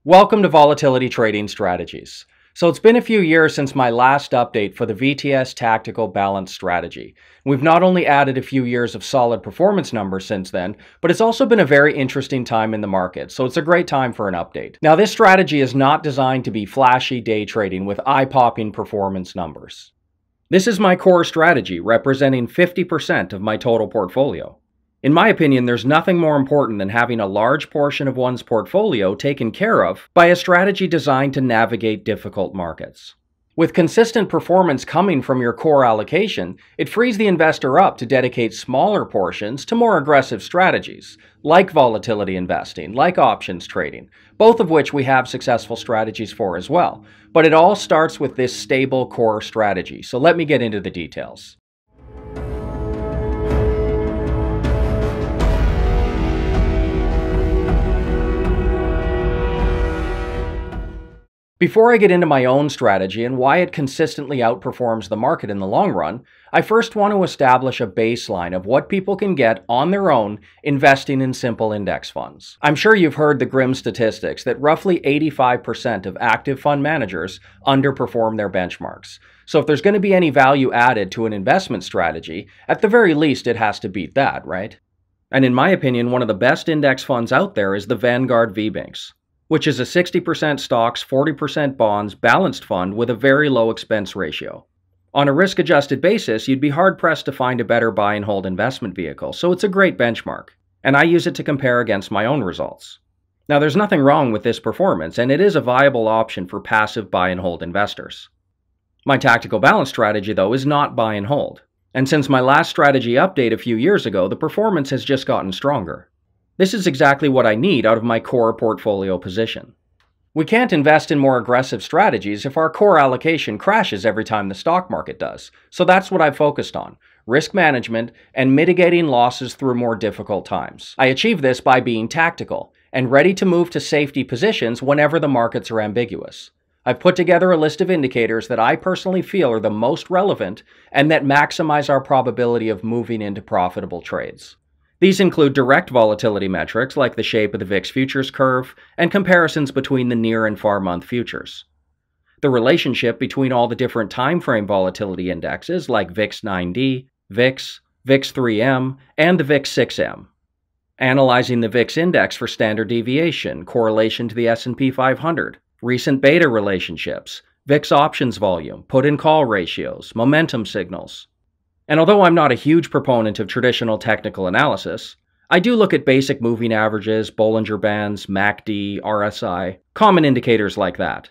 Welcome to Volatility Trading Strategies. So it's been a few years since my last update for the VTS Tactical Balance Strategy. We've not only added a few years of solid performance numbers since then, but it's also been a very interesting time in the market, so it's a great time for an update. Now, this strategy is not designed to be flashy day trading with eye-popping performance numbers. This is my core strategy, representing 50% of my total portfolio. In my opinion, there's nothing more important than having a large portion of one's portfolio taken care of by a strategy designed to navigate difficult markets. With consistent performance coming from your core allocation, it frees the investor up to dedicate smaller portions to more aggressive strategies, like volatility investing, like options trading, both of which we have successful strategies for as well. But it all starts with this stable core strategy, so let me get into the details. Before I get into my own strategy and why it consistently outperforms the market in the long run, I first want to establish a baseline of what people can get on their own investing in simple index funds. I'm sure you've heard the grim statistics that roughly 85% of active fund managers underperform their benchmarks. So if there's going to be any value added to an investment strategy, at the very least it has to beat that, right? And in my opinion, one of the best index funds out there is the Vanguard VBINX, which is a 60% stocks, 40% bonds balanced fund with a very low expense ratio. On a risk-adjusted basis, you'd be hard-pressed to find a better buy and hold investment vehicle, so it's a great benchmark, and I use it to compare against my own results. Now, there's nothing wrong with this performance, and it is a viable option for passive buy and hold investors. My tactical balance strategy, though, is not buy and hold, and since my last strategy update a few years ago, the performance has just gotten stronger. This is exactly what I need out of my core portfolio position. We can't invest in more aggressive strategies if our core allocation crashes every time the stock market does, so that's what I've focused on: risk management and mitigating losses through more difficult times. I achieve this by being tactical and ready to move to safety positions whenever the markets are ambiguous. I've put together a list of indicators that I personally feel are the most relevant and that maximize our probability of moving into profitable trades. These include direct volatility metrics like the shape of the VIX futures curve and comparisons between the near and far month futures. The relationship between all the different time frame volatility indexes like VIX 9D, VIX, VIX 3M, and the VIX 6M. Analyzing the VIX index for standard deviation, correlation to the S&P 500, recent beta relationships, VIX options volume, put and call ratios, momentum signals. And although I'm not a huge proponent of traditional technical analysis, I do look at basic moving averages, Bollinger Bands, MACD, RSI, common indicators like that.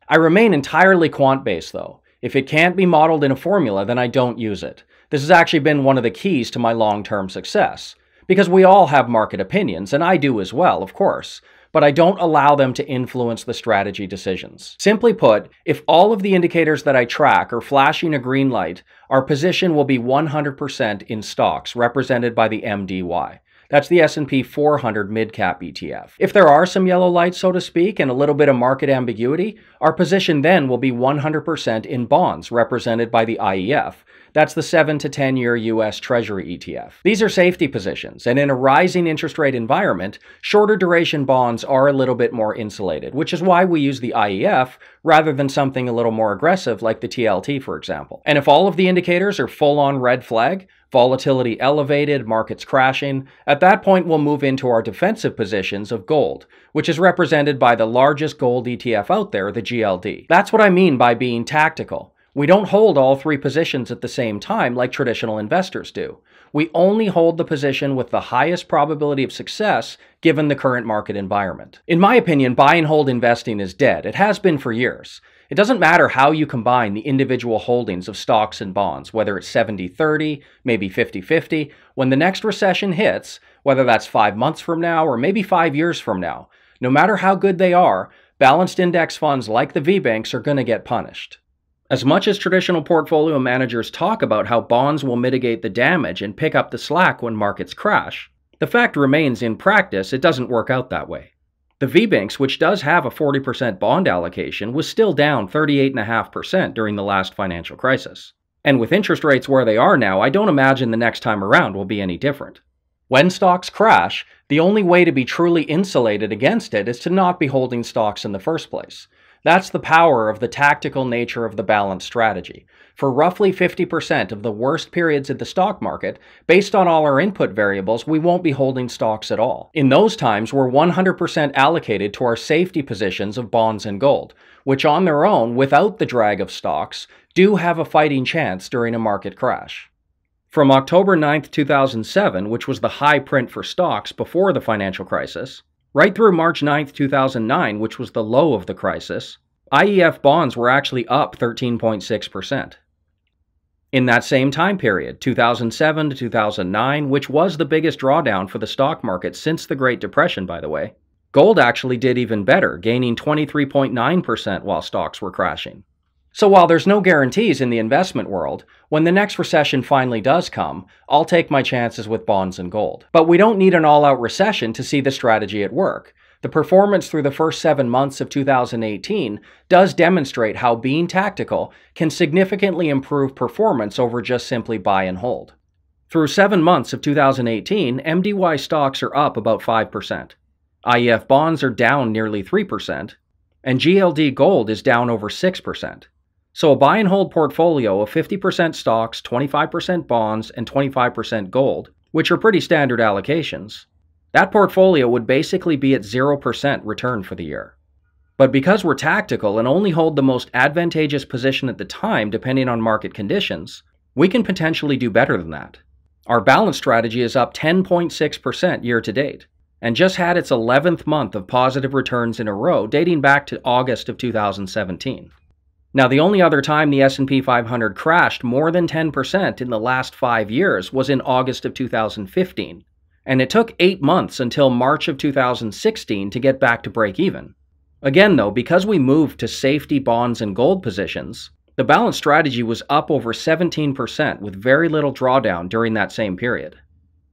I remain entirely quant-based though. If it can't be modeled in a formula, then I don't use it. This has actually been one of the keys to my long-term success, because we all have market opinions, and I do as well, of course, but I don't allow them to influence the strategy decisions. Simply put, if all of the indicators that I track are flashing a green light, our position will be 100% in stocks, represented by the MDY. That's the S&P 400 mid-cap ETF. If there are some yellow lights, so to speak, and a little bit of market ambiguity, our position then will be 100% in bonds, represented by the IEF. That's the 7 to 10-year U.S. Treasury ETF. These are safety positions, and in a rising interest rate environment, shorter duration bonds are a little bit more insulated, which is why we use the IEF rather than something a little more aggressive like the TLT, for example. And if all of the indicators are full-on red flag, volatility elevated, markets crashing, at that point we'll move into our defensive positions of gold, which is represented by the largest gold ETF out there, the GLD. That's what I mean by being tactical. We don't hold all three positions at the same time like traditional investors do. We only hold the position with the highest probability of success given the current market environment. In my opinion, buy and hold investing is dead. It has been for years. It doesn't matter how you combine the individual holdings of stocks and bonds, whether it's 70-30, maybe 50-50. When the next recession hits, whether that's 5 months from now or maybe 5 years from now, no matter how good they are, balanced index funds like the VBINX are going to get punished. As much as traditional portfolio managers talk about how bonds will mitigate the damage and pick up the slack when markets crash, the fact remains in practice it doesn't work out that way. The VBINX, which does have a 40% bond allocation, was still down 38.5% during the last financial crisis. And with interest rates where they are now, I don't imagine the next time around will be any different. When stocks crash, The only way to be truly insulated against it is to not be holding stocks in the first place. That's the power of the tactical nature of the balanced strategy. For roughly 50% of the worst periods of the stock market, based on all our input variables, we won't be holding stocks at all. In those times, we're 100% allocated to our safety positions of bonds and gold, which on their own, without the drag of stocks, do have a fighting chance during a market crash. From October 9, 2007, which was the high print for stocks before the financial crisis, right through March 9, 2009, which was the low of the crisis, IEF bonds were actually up 13.6%. In that same time period, 2007 to 2009, which was the biggest drawdown for the stock market since the Great Depression, by the way, gold actually did even better, gaining 23.9% while stocks were crashing. So while there's no guarantees in the investment world, when the next recession finally does come, I'll take my chances with bonds and gold. But we don't need an all-out recession to see the strategy at work. The performance through the first 7 months of 2018 does demonstrate how being tactical can significantly improve performance over just simply buy and hold. Through 7 months of 2018, MDY stocks are up about 5%. IEF bonds are down nearly 3%, and GLD gold is down over 6%. So a buy and hold portfolio of 50% stocks, 25% bonds, and 25% gold, which are pretty standard allocations, that portfolio would basically be at 0% return for the year. But because we're tactical and only hold the most advantageous position at the time depending on market conditions, we can potentially do better than that. Our balance strategy is up 10.6% year to date, and just had its 11th month of positive returns in a row dating back to August of 2017. Now, the only other time the S&P 500 crashed more than 10% in the last 5 years was in August of 2015. And it took 8 months until March of 2016 to get back to break even. Again though, because we moved to safety bonds and gold positions, the balance strategy was up over 17% with very little drawdown during that same period.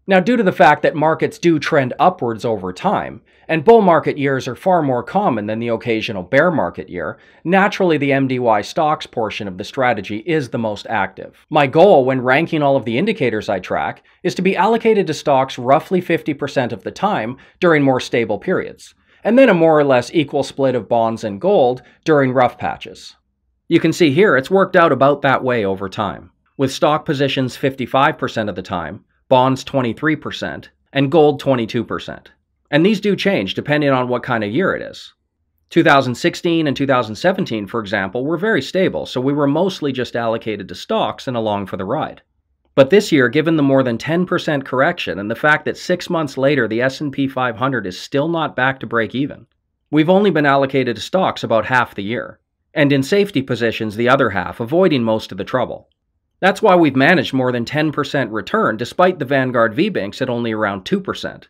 Now, due to the fact that markets do trend upwards over time, and bull market years are far more common than the occasional bear market year, naturally the MDY stocks portion of the strategy is the most active. My goal when ranking all of the indicators I track is to be allocated to stocks roughly 50% of the time during more stable periods, and then a more or less equal split of bonds and gold during rough patches. You can see here it's worked out about that way over time, with stock positions 55% of the time, bonds 23%, and gold 22%. And these do change depending on what kind of year it is. 2016 and 2017, for example, were very stable, so we were mostly just allocated to stocks and along for the ride. But this year, given the more than 10% correction and the fact that 6 months later the S&P 500 is still not back to break even, we've only been allocated to stocks about half the year, and in safety positions the other half, avoiding most of the trouble. That's why we've managed more than 10% return despite the Vanguard VBinks at only around 2%.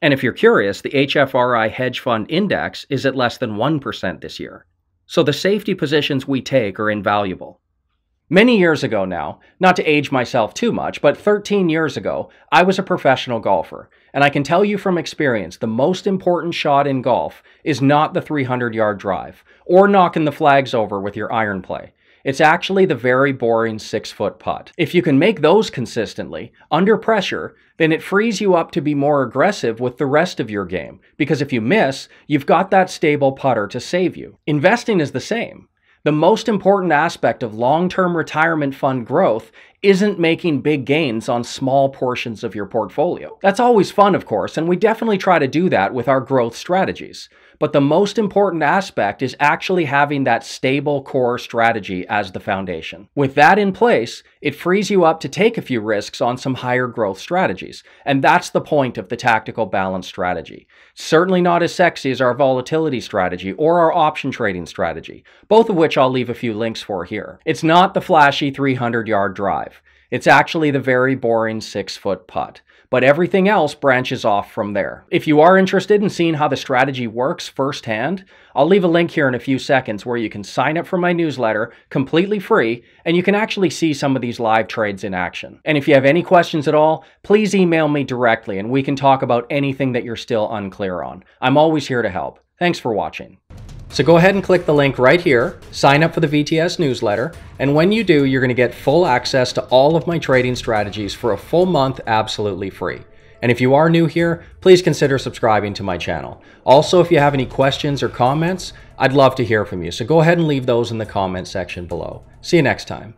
And if you're curious, the HFRI Hedge Fund Index is at less than 1% this year. So the safety positions we take are invaluable. Many years ago now, not to age myself too much, but 13 years ago, I was a professional golfer, and I can tell you from experience the most important shot in golf is not the 300-yard drive, or knocking the flags over with your iron play. It's actually the very boring 6-foot putt. If you can make those consistently, under pressure, then it frees you up to be more aggressive with the rest of your game, because if you miss, you've got that stable putter to save you. Investing is the same. The most important aspect of long-term retirement fund growth isn't making big gains on small portions of your portfolio. That's always fun, of course, and we definitely try to do that with our growth strategies. But the most important aspect is actually having that stable core strategy as the foundation. With that in place, it frees you up to take a few risks on some higher growth strategies. And that's the point of the tactical balance strategy. Certainly not as sexy as our volatility strategy or our option trading strategy, both of which I'll leave a few links for here. It's not the flashy 300-yard drive. It's actually the very boring 6-foot putt. But everything else branches off from there. If you are interested in seeing how the strategy works firsthand, I'll leave a link here in a few seconds where you can sign up for my newsletter completely free, and you can actually see some of these live trades in action. And if you have any questions at all, please email me directly and we can talk about anything that you're still unclear on. I'm always here to help. Thanks for watching. So go ahead and click the link right here, sign up for the VTS newsletter, and when you do, you're going to get full access to all of my trading strategies for a full month absolutely free. And if you are new here, please consider subscribing to my channel. Also, if you have any questions or comments, I'd love to hear from you. So go ahead and leave those in the comment section below. See you next time.